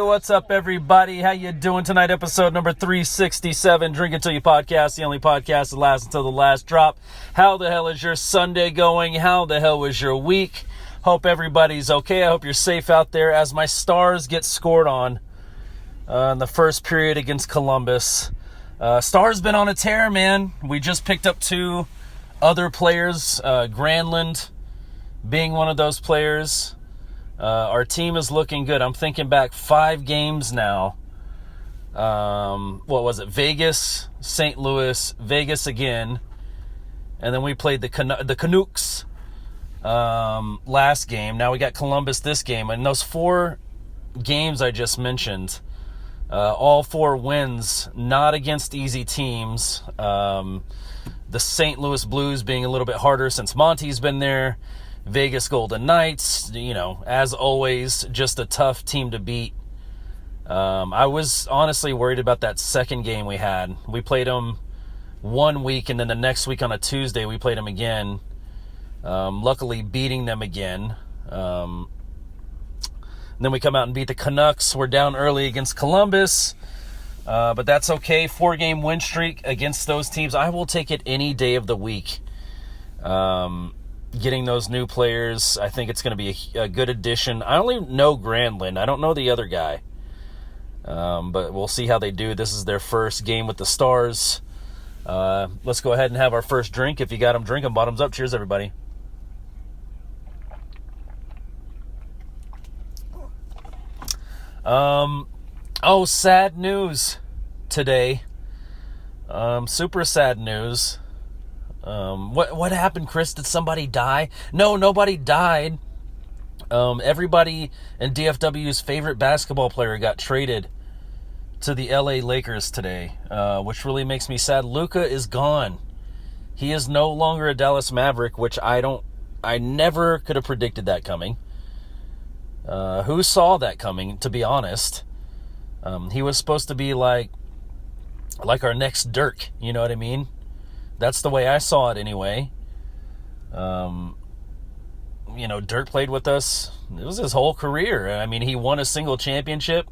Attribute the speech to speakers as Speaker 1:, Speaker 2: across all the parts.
Speaker 1: what's up, everybody? How you doing tonight? Episode number 367, Drink Until You Podcast, the only podcast that lasts until the last drop. How the hell is your Sunday going? How the hell was your week? Hope everybody's okay. I hope you're safe out there as my Stars get scored on in the first period against Columbus. Stars been on a tear, man. We just picked up two other players, Granlund being one of those players. Our team is looking good. I'm thinking back 5 games now. What was it? Vegas, St. Louis, Vegas again. And then we played the Canucks last game. Now we got Columbus this game. And those 4 games I just mentioned, all 4 wins, not against easy teams. The St. Louis Blues being a little bit harder since Monty's been there. Vegas Golden Knights, as always, just a tough team to beat. I was honestly worried about that second game we had. We played them 1 week, and then the next week on a Tuesday, we played them again. Luckily, beating them again. Then we come out and beat the Canucks. We're down early against Columbus, but that's okay. 4-game win streak against those teams. I will take it any day of the week. Getting those new players, I think it's going to be a good addition. I only know Granlund. I don't know the other guy. But we'll see how they do. This is their first game with the Stars. Let's go ahead and have our first drink. If you got them, drink them. Bottoms up. Cheers, everybody. Sad news today. Super sad news. What happened, Chris? Did somebody die? No, nobody died. Everybody in DFW's favorite basketball player got traded to the LA Lakers today, which really makes me sad. Luka is gone. He is no longer a Dallas Maverick, which I never could have predicted that coming. Who saw that coming, to be honest? He was supposed to be like our next Dirk, you know what I mean? That's the way I saw it anyway. Dirk played with us. It was his whole career. I mean, he won a single championship.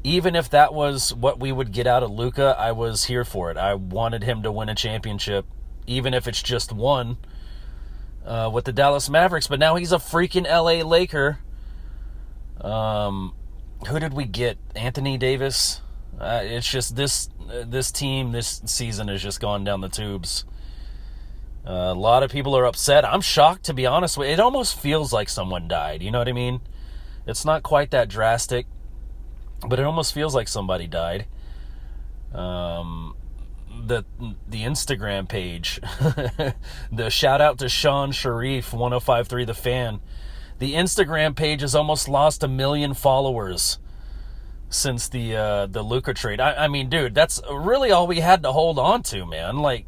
Speaker 1: Even if that was what we would get out of Luka, I was here for it. I wanted him to win a championship, even if it's just one, with the Dallas Mavericks. But now he's a freaking LA Laker. Who did we get? Anthony Davis? It's just this team this season has just gone down the tubes. A lot of people are upset. I'm shocked, to be honest with you. It almost feels like someone died. You know what I mean? It's not quite that drastic, but it almost feels like somebody died. The Instagram page, the shout out to Sean Sharif 1053 The Fan. The Instagram page has almost lost 1 million followers since the Luka trade. I mean, dude, that's really all we had to hold on to, man. Like,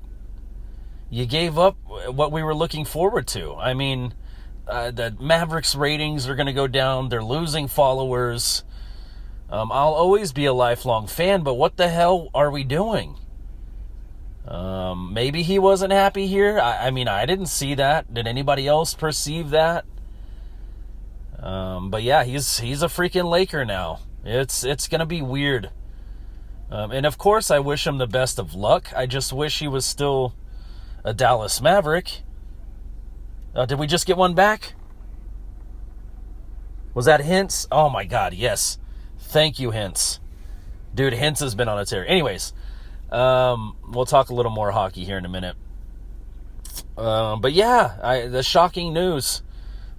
Speaker 1: you gave up what we were looking forward to. I mean, the Mavericks ratings are going to go down. They're losing followers. I'll always be a lifelong fan, but what the hell are we doing? Maybe he wasn't happy here. I mean, I didn't see that. Did anybody else perceive that? But yeah, he's a freaking Laker now. It's going to be weird. And of course, I wish him the best of luck. I just wish he was still a Dallas Maverick. Did we just get one back? Was that Hintz? Oh my God, yes. Thank you, Hintz. Dude, Hintz has been on a tear. Anyways, we'll talk a little more hockey here in a minute. But yeah, the shocking news.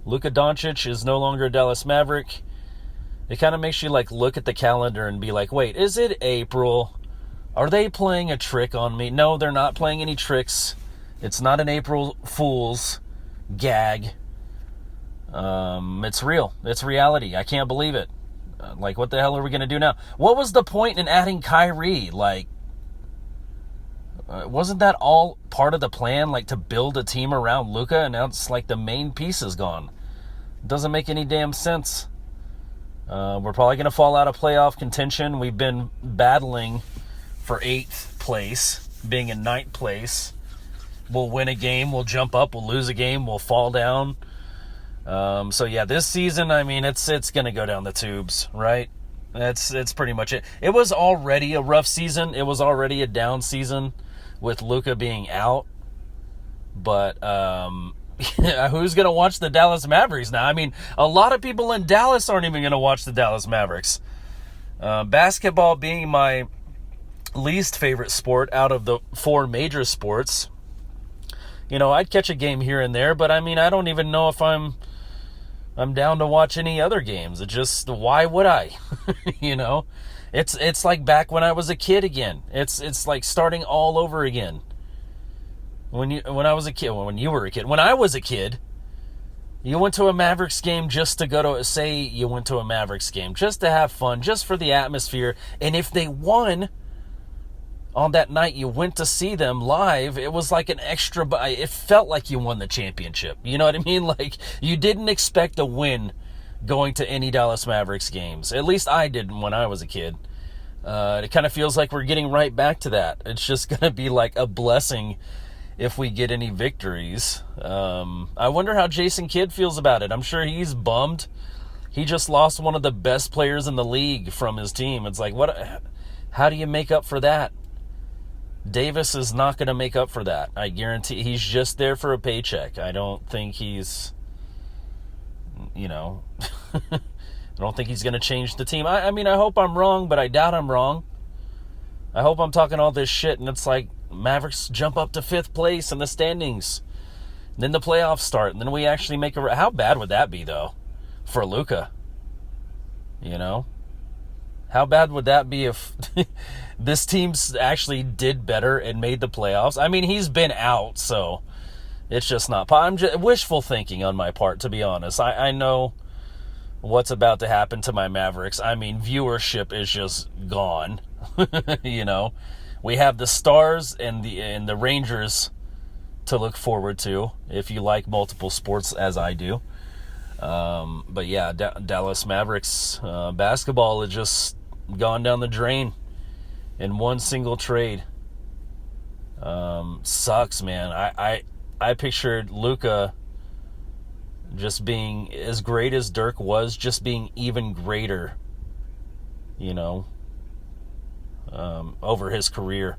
Speaker 1: Luka Doncic is no longer a Dallas Maverick. It kind of makes you look at the calendar and be like, wait, is it April? Are they playing a trick on me? No, they're not playing any tricks. It's not an April Fool's gag. It's real. It's reality. I can't believe it. What the hell are we going to do now? What was the point in adding Kyrie? Wasn't that all part of the plan, to build a team around Luka? And now it's the main piece is gone. It doesn't make any damn sense. We're probably going to fall out of playoff contention. We've been battling for 8th place, being in 9th place. We'll win a game, we'll jump up, we'll lose a game, we'll fall down. So yeah, this season, I mean, it's going to go down the tubes, right? That's pretty much it. It was already a rough season. It was already a down season with Luka being out. But who's going to watch the Dallas Mavericks now? I mean, a lot of people in Dallas aren't even going to watch the Dallas Mavericks. Basketball being my least favorite sport out of the 4 major sports. I'd catch a game here and there, but I mean, I don't even know if I'm down to watch any other games. It's just, why would I? It's like back when I was a kid again. It's like starting all over again. When you were a kid, when I was a kid, you went to a Mavericks game just to you went to a Mavericks game just to have fun, just for the atmosphere. And if they won on that night, you went to see them live. It was like an extra, it felt like you won the championship. You know what I mean? Like, you didn't expect a win going to any Dallas Mavericks games. At least I didn't when I was a kid. It kind of feels like we're getting right back to that. It's just going to be like a blessing if we get any victories. I wonder how Jason Kidd feels about it. I'm sure he's bummed. He just lost one of the best players in the league from his team. It's like, how do you make up for that? Davis is not going to make up for that. I guarantee he's just there for a paycheck. I don't think he's, I don't think he's going to change the team. I mean, I hope I'm wrong, but I doubt I'm wrong. I hope I'm talking all this shit and it's like Mavericks jump up to 5th place in the standings. Then the playoffs start, and then we actually make how bad would that be, though, for Luka? How bad would that be if this team actually did better and made the playoffs? I mean, he's been out, so it's just not... I'm just wishful thinking on my part, to be honest. I know what's about to happen to my Mavericks. I mean, viewership is just gone. We have the Stars and the Rangers to look forward to, if you like multiple sports as I do. But yeah, Dallas Mavericks basketball has just gone down the drain in one single trade. Sucks, man. I pictured Luka just being as great as Dirk was, just being even greater, over his career.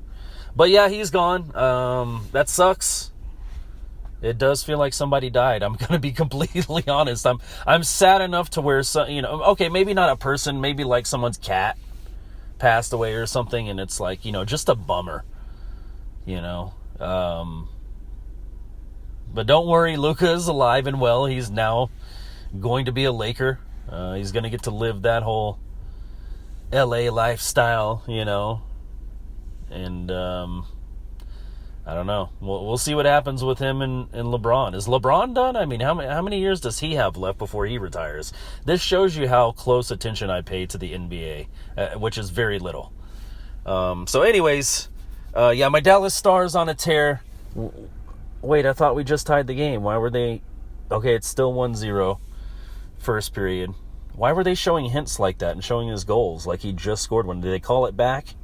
Speaker 1: But yeah, he's gone. That sucks. It does feel like somebody died. I'm going to be completely honest. I'm sad enough to where, okay, maybe not a person, maybe like someone's cat passed away or something, and it's like, just a bummer, But don't worry, Luka is alive and well. He's now going to be a Laker. He's going to get to live that whole LA lifestyle, and I don't know. We'll see what happens with him and LeBron. Is LeBron done? I mean, how many years does he have left before he retires? This shows you how close attention I pay to the NBA, which is very little. So anyways, my Dallas Stars on a tear. Wait, I thought we just tied the game. Why were they... Okay, it's still 1-0 first period. Why were they showing hints like that and showing his goals like he just scored one? Did they call it back?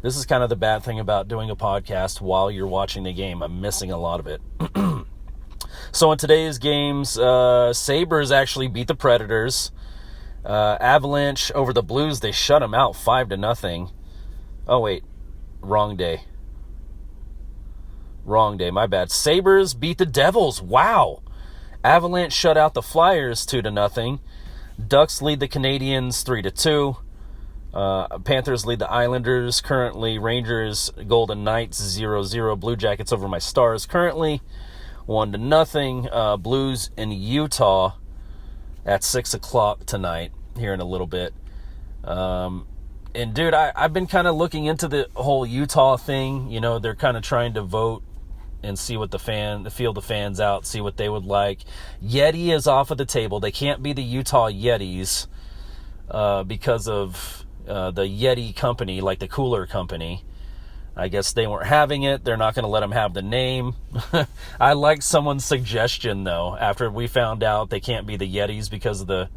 Speaker 1: This is kind of the bad thing about doing a podcast while you're watching the game. I'm missing a lot of it. So in today's games, Sabres actually beat the Predators. Avalanche over the Blues, they shut them out 5-0. Oh, wait. Wrong day, my bad. Sabres beat the Devils. Wow. Avalanche shut out the Flyers 2-0. Ducks lead the Canadiens 3-2. Panthers lead the Islanders. Currently, Rangers, Golden Knights 0-0. Blue Jackets over my Stars. Currently, 1-0. Blues in Utah at 6 o'clock tonight, here in a little bit. And dude, I've been kind of looking into the whole Utah thing. They're kind of trying to vote and see what feel the fans out, see what they would like. Yeti is off of the table. They can't be the Utah Yetis because of the Yeti company, like the cooler company. I guess they weren't having it. They're not going to let them have the name. I liked someone's suggestion, though, after we found out they can't be the Yetis because of the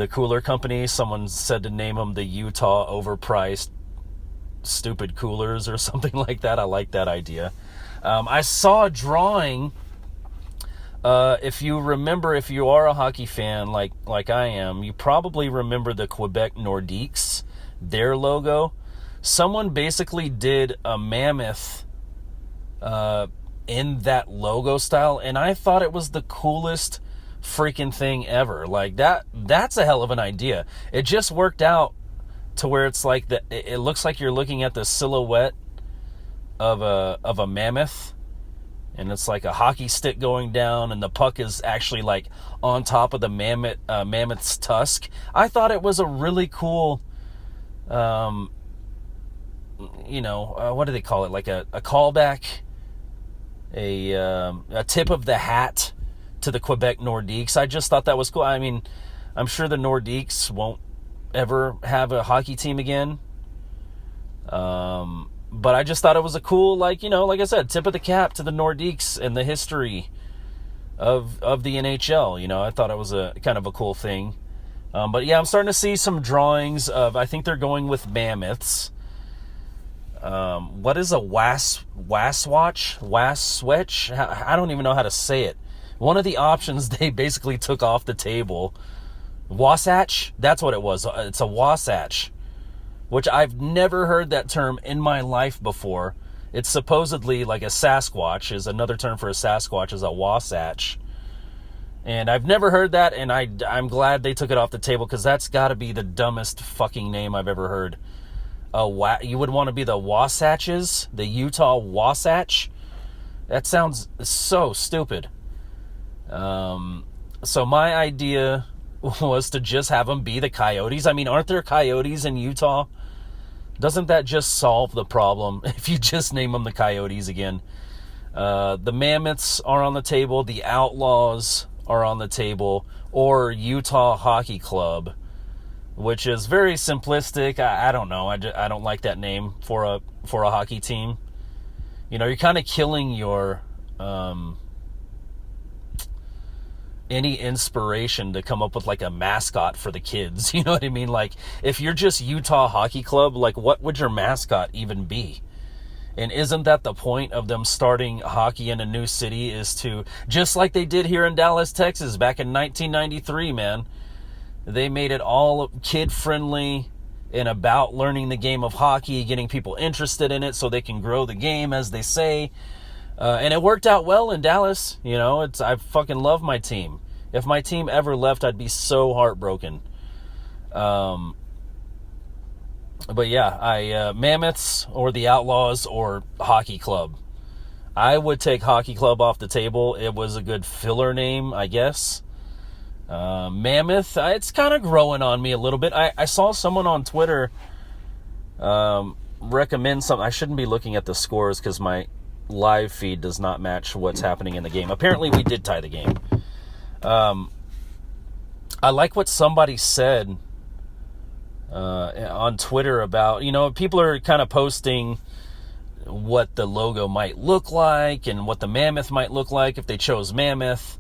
Speaker 1: cooler company. Someone said to name them the Utah overpriced stupid coolers or something like that. I like that idea. I saw a drawing If you remember, if you are a hockey fan like I am, you probably remember the Quebec Nordiques, their logo. Someone basically did a mammoth in that logo style, and I thought it was the coolest freaking thing ever. Like that's a hell of an idea. It just worked out to where it's like it looks like you're looking at the silhouette of a mammoth, and it's like a hockey stick going down, and the puck is actually like on top of the mammoth's tusk. I thought it was a really cool, what do they call it? Like a callback, a tip of the hat to the Quebec Nordiques. I just thought that was cool. I mean, I'm sure the Nordiques won't ever have a hockey team again. But I just thought it was a cool, like I said, tip of the cap to the Nordiques and the history of the NHL. I thought it was a kind of a cool thing. But yeah, I'm starting to see some drawings of, I think they're going with mammoths. What is a waswatch? I don't even know how to say it. One of the options they basically took off the table. Wasatch? That's what it was. It's a Wasatch, which I've never heard that term in my life before. It's supposedly like a Sasquatch, is another term for a Sasquatch is a Wasatch. And I've never heard that, and I'm glad they took it off the table, because that's got to be the dumbest fucking name I've ever heard. You would want to be the Wasatches? The Utah Wasatch? That sounds so stupid. So my idea was to just have them be the Coyotes. I mean, aren't there Coyotes in Utah? Doesn't that just solve the problem if you just name them the Coyotes again? The Mammoths are on the table. The Outlaws are on the table. Or Utah Hockey Club, which is very simplistic. I don't know. I don't like that name for a hockey team. You're kind of killing your any inspiration to come up with like a mascot for the kids. You know what I mean? Like, if you're just Utah Hockey Club, like, what would your mascot even be? And isn't that the point of them starting hockey in a new city, is to, just like they did here in Dallas, Texas back in 1993, man. They made it all kid-friendly and about learning the game of hockey, getting people interested in it so they can grow the game, as they say. And it worked out well in Dallas. I fucking love my team. If my team ever left, I'd be so heartbroken. But yeah, Mammoths or the Outlaws or Hockey Club. I would take Hockey Club off the table. It was a good filler name, I guess. Mammoth, it's kind of growing on me a little bit. I saw someone on Twitter recommend something. I shouldn't be looking at the scores because my live feed does not match what's happening in the game. Apparently we did tie the game. I like what somebody said on Twitter about, people are kind of posting what the logo might look like and what the mammoth might look like if they chose mammoth,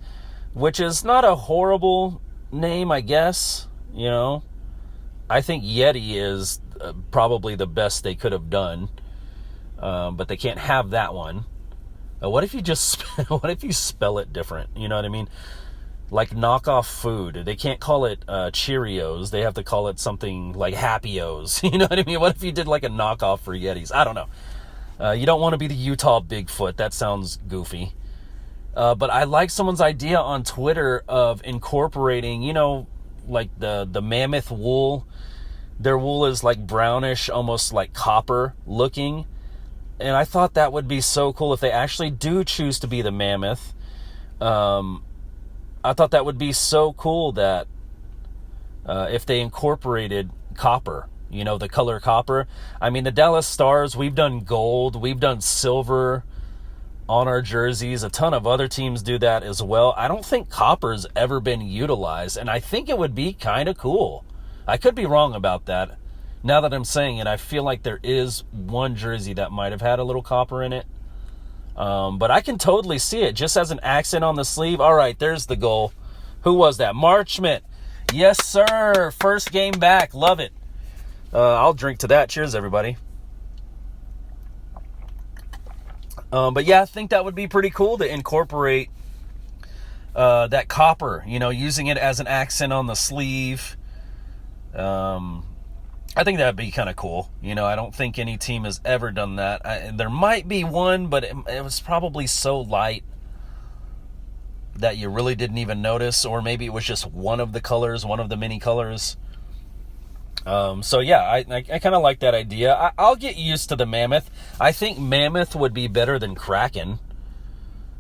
Speaker 1: which is not a horrible name, I guess. I think Yeti is probably the best they could have done. But they can't have that one. What if you spell it different? You know what I mean? Like knockoff food. They can't call it Cheerios. They have to call it something like Happy-O's. You know what I mean? What if you did like a knockoff for Yetis? I don't know. You don't want to be the Utah Bigfoot. That sounds goofy. But I like someone's idea on Twitter of incorporating, like the mammoth wool. Their wool is like brownish, almost like copper looking. And I thought that would be so cool if they actually do choose to be the mammoth. I thought that would be so cool that if they incorporated copper, the color copper. I mean, the Dallas Stars, we've done gold, we've done silver on our jerseys. A ton of other teams do that as well. I don't think copper's ever been utilized, and I think it would be kind of cool. I could be wrong about that. Now that I'm saying it, I feel like there is one jersey that might have had a little copper in it. But I can totally see it just as an accent on the sleeve. All right, there's the goal. Who was that? Marchment. Yes, sir. First game back. Love it. I'll drink to that. Cheers, everybody. But yeah, I think that would be pretty cool to incorporate that copper, using it as an accent on the sleeve. I think that'd be kind of cool. I don't think any team has ever done that. There might be one, but it was probably so light that you really didn't even notice, or maybe it was just one of the colors, one of the many colors. So yeah, I kind of like that idea. I'll get used to the Mammoth. I think Mammoth would be better than Kraken.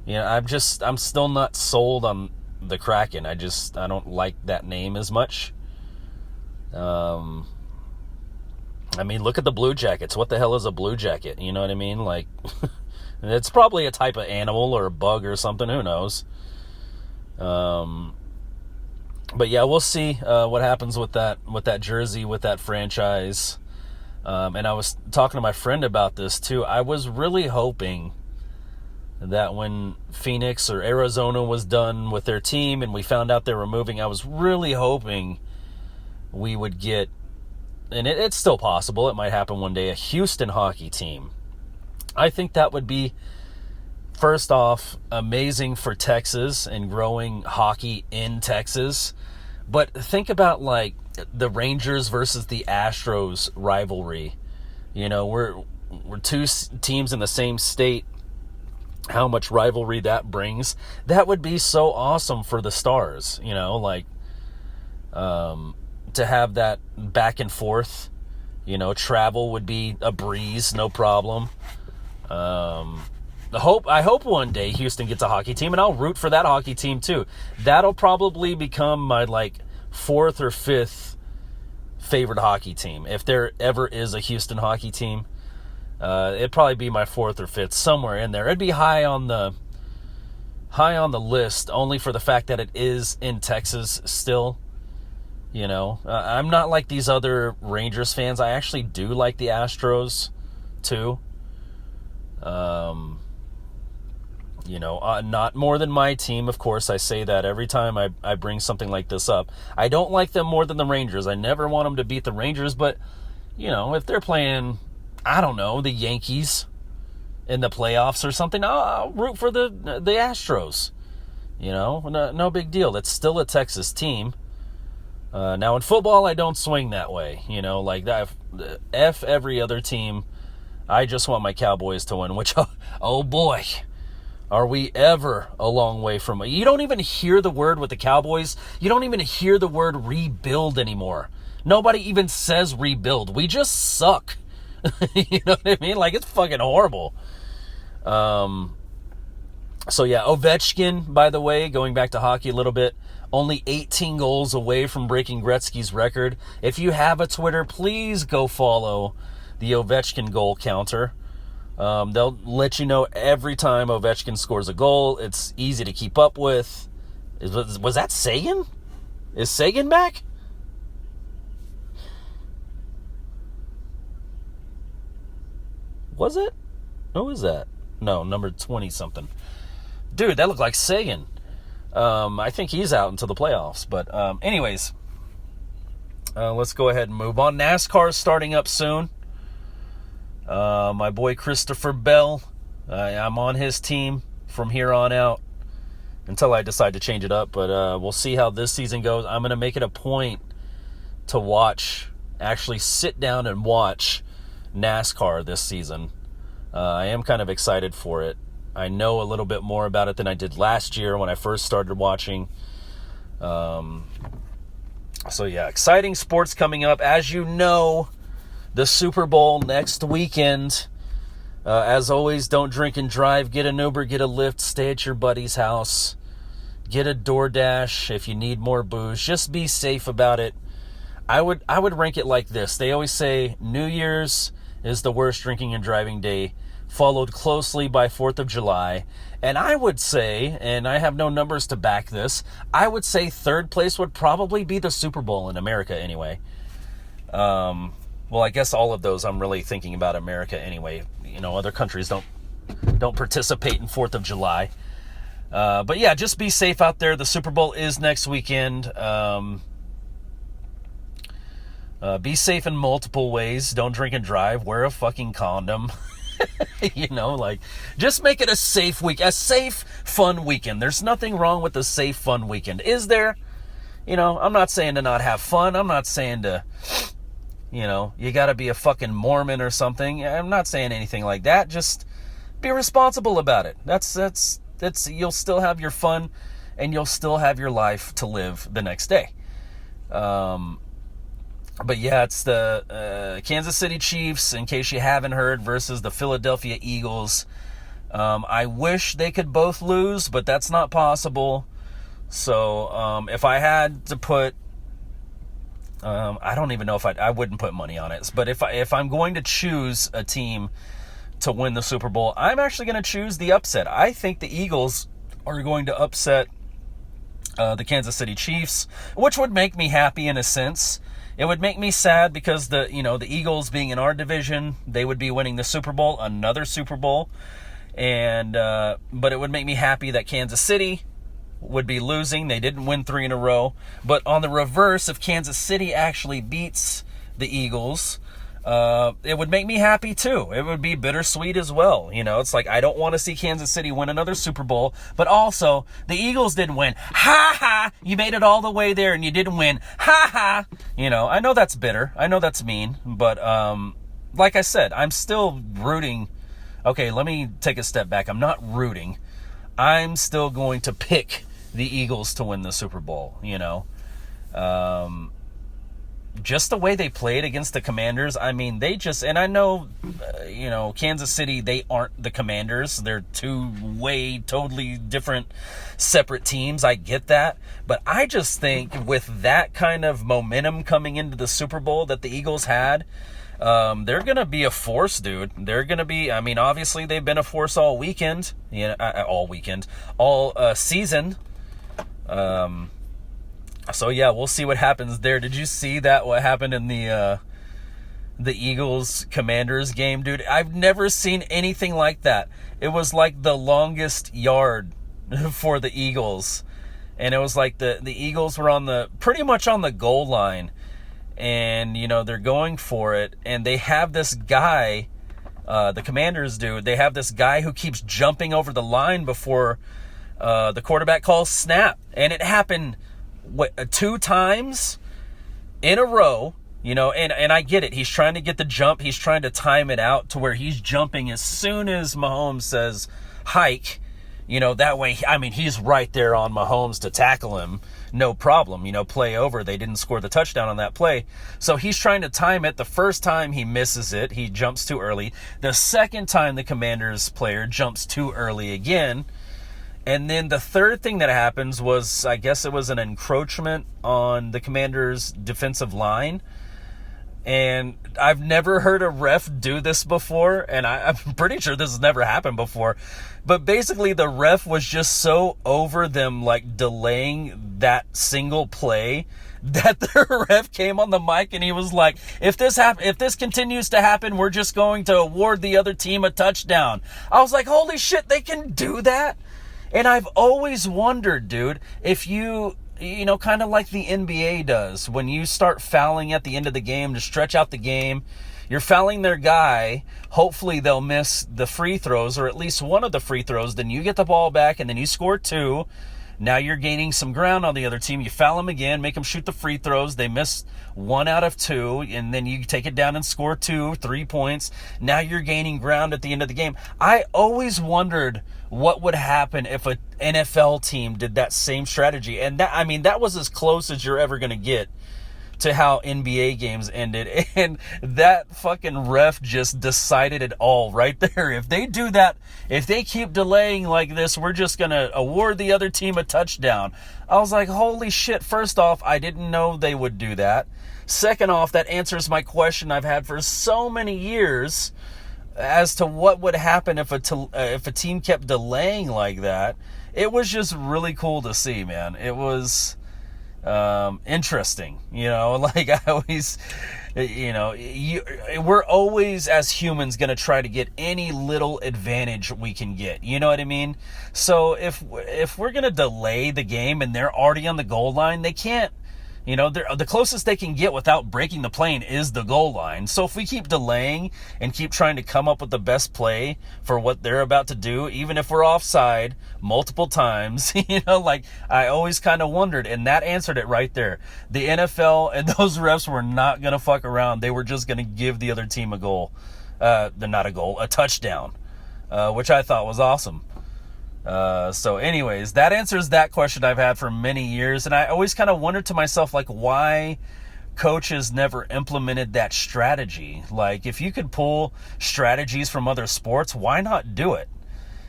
Speaker 1: I'm still not sold on the Kraken. I don't like that name as much. Look at the Blue Jackets. What the hell is a Blue Jacket? You know what I mean? Like, it's probably a type of animal or a bug or something. Who knows? But yeah, we'll see what happens with that jersey, with that franchise. And I was talking to my friend about this too. I was really hoping that when Phoenix or Arizona was done with their team and we found out they were moving, I was really hoping we would get, and it's still possible, it might happen one day, a Houston hockey team. I think that would be, first off, amazing for Texas and growing hockey in Texas. But think about like the Rangers versus the Astros rivalry. We're two teams in the same state. How much rivalry that brings. That would be so awesome for the Stars, to have that back and forth. Travel would be a breeze, no problem. I hope one day Houston gets a hockey team, and I'll root for that hockey team too. That'll probably become my fourth or fifth favorite hockey team. If there ever is a Houston hockey team, it'd probably be my fourth or fifth, somewhere in there. It'd be high on the list, only for the fact that it is in Texas still. I'm not like these other Rangers fans. I actually do like the Astros too. Not more than my team, of course. I say that every time I bring something like this up. I don't like them more than the Rangers. I never want them to beat the Rangers, but, if they're playing, I don't know, the Yankees in the playoffs or something, I'll root for the Astros. No big deal. That's still a Texas team. Now, in football, I don't swing that way. Like that. F every other team. I just want my Cowboys to win, which, oh boy, are we ever a long way from it. You don't even hear the word with the Cowboys. You don't even hear the word rebuild anymore. Nobody even says rebuild. We just suck. You know what I mean? Like, it's fucking horrible. So yeah, Ovechkin, by the way, going back to hockey a little bit, only 18 goals away from breaking Gretzky's record. If you have a Twitter, please go follow the Ovechkin goal counter. They'll let you know every time Ovechkin scores a goal. It's easy to keep up with. Was that Sagan? Is Sagan back? Was it? Who was that? No, number 20-something. Dude, that looked like Sagan. I think he's out until the playoffs. But anyways, let's go ahead and move on. NASCAR is starting up soon. My boy Christopher Bell, I'm on his team from here on out until I decide to change it up. But we'll see how this season goes. I'm going to make it a point to actually sit down and watch NASCAR this season. I am kind of excited for it. I know a little bit more about it than I did last year when I first started watching. So yeah, exciting sports coming up. As you know, the Super Bowl next weekend. As always, don't drink and drive. Get an Uber, get a Lyft, stay at your buddy's house. Get a DoorDash if you need more booze. Just be safe about it. I would rank it like this. They always say New Year's is the worst drinking and driving day, followed closely by 4th of July. And I would say, and I have no numbers to back this, I would say third place would probably be the Super Bowl in America anyway. Well, I guess all of those I'm really thinking about America anyway. Other countries don't participate in 4th of July. But yeah, just be safe out there. The Super Bowl is next weekend. Be safe in multiple ways. Don't drink and drive. Wear a fucking condom. Like, just make it a safe week, a safe, fun weekend. There's nothing wrong with a safe, fun weekend. Is there? I'm not saying to not have fun. I'm not saying to, you got to be a fucking Mormon or something. I'm not saying anything like that. Just be responsible about it. That's you'll still have your fun and you'll still have your life to live the next day. But yeah, it's the Kansas City Chiefs, in case you haven't heard, versus the Philadelphia Eagles. I wish they could both lose, but that's not possible. So if I had to put, I don't even know if I wouldn't put money on it. But if I'm going to choose a team to win the Super Bowl, I'm actually going to choose the upset. I think the Eagles are going to upset the Kansas City Chiefs, which would make me happy in a sense. It would make me sad because the Eagles being in our division, they would be winning the Super Bowl, another Super Bowl, and but it would make me happy that Kansas City would be losing. They didn't win 3 in a row. But on the reverse, if Kansas City actually beats the Eagles, it would make me happy too. It would be bittersweet as well. It's like, I don't want to see Kansas City win another Super Bowl, but also the Eagles didn't win. Ha ha! You made it all the way there and you didn't win. Ha ha! I know that's bitter. I know that's mean, but like I said, I'm still rooting. Okay, let me take a step back. I'm not rooting. I'm still going to pick the Eagles to win the Super Bowl. Just the way they played against the Commanders, I mean, and I know, Kansas City, they aren't the Commanders. They're two totally different, separate teams. I get that. But I just think with that kind of momentum coming into the Super Bowl that the Eagles had, they're going to be a force, dude. They're going to be, obviously they've been a force all weekend, all season. So yeah, we'll see what happens there. Did you see what happened in the Eagles Commanders game, dude? I've never seen anything like that. It was like the longest yard for the Eagles. And it was like the Eagles were pretty much on the goal line. And, they're going for it. And they have this guy, the Commanders do, they have this guy who keeps jumping over the line before the quarterback calls snap. And it happened 2 times in a row, and I get it. He's trying to get the jump. He's trying to time it out to where he's jumping as soon as Mahomes says hike, that way, he's right there on Mahomes to tackle him. No problem, play over. They didn't score the touchdown on that play. So he's trying to time it. The first time he misses it. He jumps too early. The second time the Commanders player jumps too early again. And then the third thing that happens was, I guess it was an encroachment on the Commanders' defensive line. And I've never heard a ref do this before, and I'm pretty sure this has never happened before. But basically, the ref was just so over them, like, delaying that single play, that the ref came on the mic and he was like, if this continues to happen, we're just going to award the other team a touchdown. I was like, holy shit, they can do that? And I've always wondered, dude, if kind of like the NBA does, when you start fouling at the end of the game to stretch out the game, you're fouling their guy, hopefully they'll miss the free throws, or at least one of the free throws, then you get the ball back, and then you score 2. Now you're gaining some ground on the other team. You foul them again, make them shoot the free throws. They miss 1 out of 2, and then you take it down and score 3 points. Now you're gaining ground at the end of the game. I always wondered what would happen if an NFL team did that same strategy. And that was as close as you're ever going to get to how NBA games ended. And that fucking ref just decided it all right there. If they do that, if they keep delaying like this, we're just going to award the other team a touchdown. I was like, holy shit. First off, I didn't know they would do that. Second off, that answers my question I've had for so many years as to what would happen if a team kept delaying like that. It was just really cool to see, man. It was interesting, like I always, we're always as humans going to try to get any little advantage we can get, you know what I mean? So if we're going to delay the game and they're already on the goal line, they can't You know, the closest they can get without breaking the plane is the goal line. So if we keep delaying and keep trying to come up with the best play for what they're about to do, even if we're offside multiple times, like I always kind of wondered, and that answered it right there. The NFL and those refs were not going to fuck around. They were just going to give the other team a goal. Not a goal, a touchdown, which I thought was awesome. So anyways, that answers that question I've had for many years. And I always kind of wondered to myself, like, why coaches never implemented that strategy. Like, if you could pull strategies from other sports, why not do it?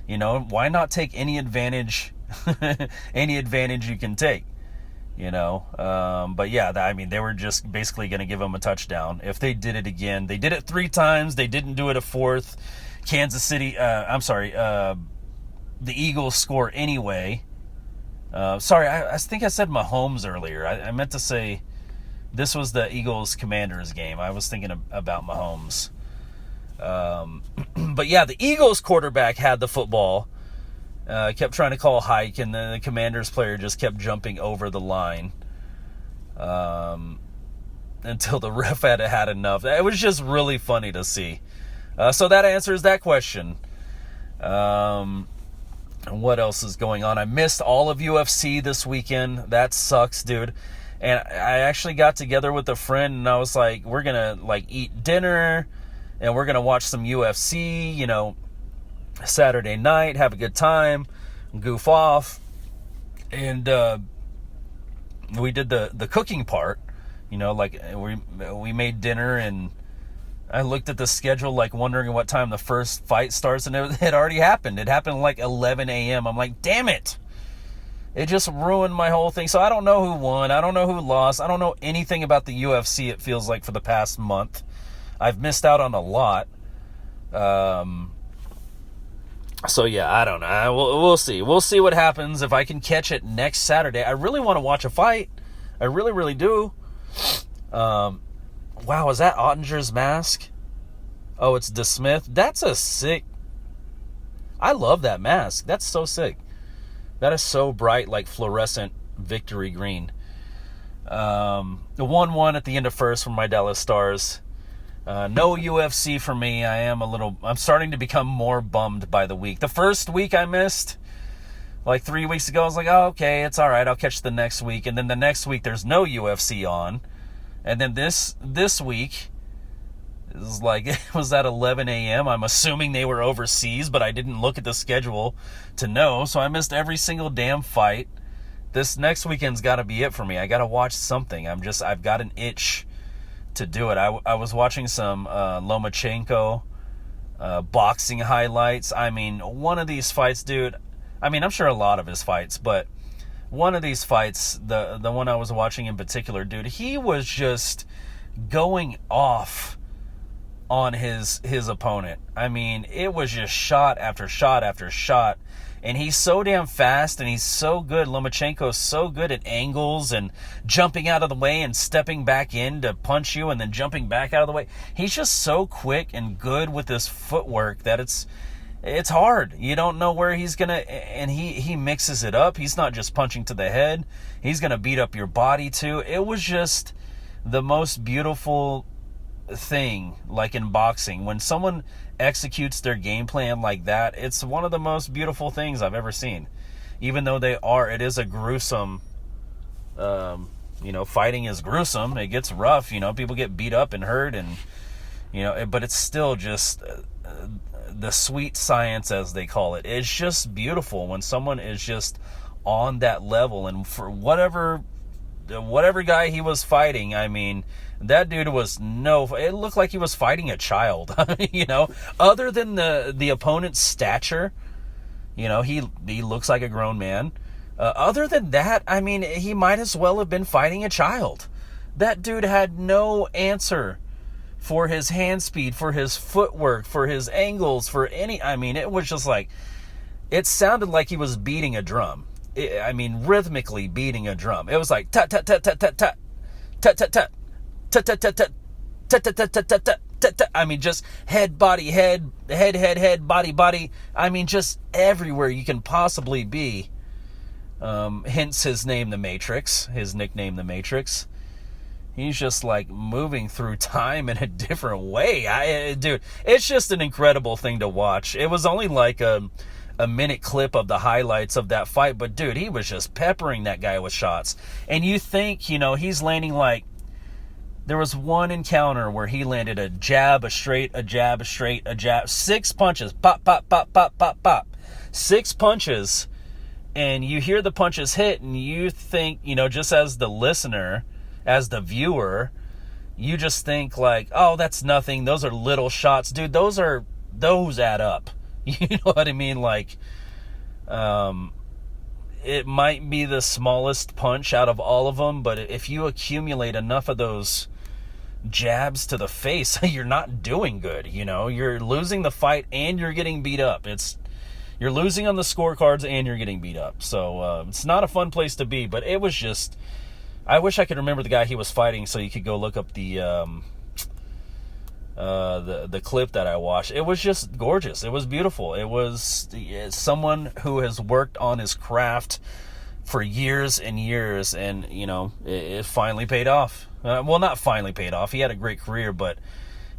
Speaker 1: Why not take any advantage, any advantage you can take, but yeah, they were just basically going to give them a touchdown if they did it again. They did it 3 times. They didn't do it a 4th. Kansas City, the Eagles score anyway. I think I said Mahomes earlier. I meant to say this was the Eagles-Commanders game. I was thinking about Mahomes. But yeah, the Eagles quarterback had the football, kept trying to call a hike, and then the Commanders player just kept jumping over the line until the ref had enough. It was just really funny to see. So that answers that question. What else is going on? I missed all of UFC this weekend. That sucks, dude. And I actually got together with a friend, and I was like, we're going to eat dinner, and we're going to watch some UFC, Saturday night, have a good time, goof off. And we did the cooking part, we made dinner, and I looked at the schedule, wondering what time the first fight starts, and it had already happened. It happened at 11 a.m. I'm like, damn it. It just ruined my whole thing. So I don't know who won. I don't know who lost. I don't know anything about the UFC, it feels like, for the past month. I've missed out on a lot. So yeah, I don't know. We'll see. We'll see what happens if I can catch it next Saturday. I really want to watch a fight. I really, really do. Wow, is that Ottinger's mask? Oh, it's DeSmith. That's a sick... I love that mask. That's so sick. That is so bright, like fluorescent victory green. The 1-1 at the end of first from my Dallas Stars. No UFC for me. I'm starting to become more bummed by the week. The first week I missed, 3 weeks ago, I was like, oh, okay, it's all right. I'll catch the next week. And then the next week, there's no UFC on. And then this week is it was at 11 a.m. I'm assuming they were overseas, but I didn't look at the schedule to know. So I missed every single damn fight. This next weekend's got to be it for me. I got to watch something. I've got an itch to do it. I was watching some Lomachenko boxing highlights. One of these fights, dude, I'm sure a lot of his fights, but one of these fights, the one I was watching in particular, dude, he was just going off on his opponent. It was just shot after shot after shot. And he's so damn fast, and he's so good. Lomachenko's so good at angles and jumping out of the way and stepping back in to punch you and then jumping back out of the way. He's just so quick and good with his footwork that it's hard. You don't know where he's going to... And he mixes it up. He's not just punching to the head. He's going to beat up your body, too. It was just the most beautiful thing, in boxing. When someone executes their game plan like that, it's one of the most beautiful things I've ever seen. Even though it is a gruesome... fighting is gruesome. It gets rough. People get beat up and hurt, and... but it's still just... the sweet science, as they call it. It's just beautiful when someone is just on that level. And for whatever guy he was fighting, that dude was it looked like he was fighting a child. Other than the opponent's stature, he looks like a grown man. Other than that, he might as well have been fighting a child. That dude had no answer for his hand speed, for his footwork, for his angles, for any... it was just it sounded like he was beating a drum. Rhythmically beating a drum. It was like tut tut tut tut tut tut tut tut tut tut tut tut tut tut tut tut tut tut. Just head, body, head, body, body. Just everywhere you can possibly be hence his name, The Matrix, his nickname, The Matrix. He's just like moving through time in a different way. Dude, it's just an incredible thing to watch. It was only like a minute clip of the highlights of that fight, but dude, he was just peppering that guy with shots. And you think, he's landing like, there was one encounter where he landed a jab, a straight, a jab, a straight, a jab, 6 punches, pop, pop, pop, pop, pop, pop, 6 punches, and you hear the punches hit, and you think, just as the listener, as the viewer, you just think like, oh, that's nothing. Those are little shots. Dude, those add up. You know what I mean? Like, it might be the smallest punch out of all of them, but if you accumulate enough of those jabs to the face, you're not doing good. You're losing the fight and you're getting beat up. You're losing on the scorecards and you're getting beat up. So it's not a fun place to be, but it was just, I wish I could remember the guy he was fighting so you could go look up the clip that I watched. It was just gorgeous. It was beautiful. It was someone who has worked on his craft for years and years, and it finally paid off. Well, not finally paid off. He had a great career, but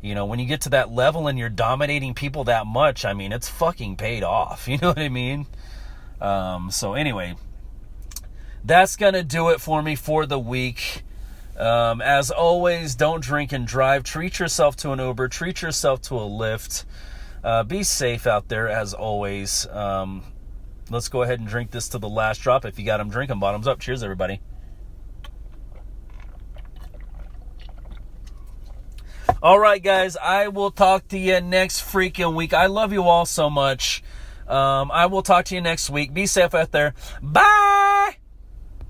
Speaker 1: when you get to that level and you're dominating people that much, I mean, it's fucking paid off. You know what I mean? So anyway, that's going to do it for me for the week. As always, don't drink and drive. Treat yourself to an Uber. Treat yourself to a Lyft. Be safe out there, as always. Let's go ahead and drink this to the last drop. If you got them, drink them. Bottoms up. Cheers, everybody. All right, guys. I will talk to you next freaking week. I love you all so much. I will talk to you next week. Be safe out there. Bye!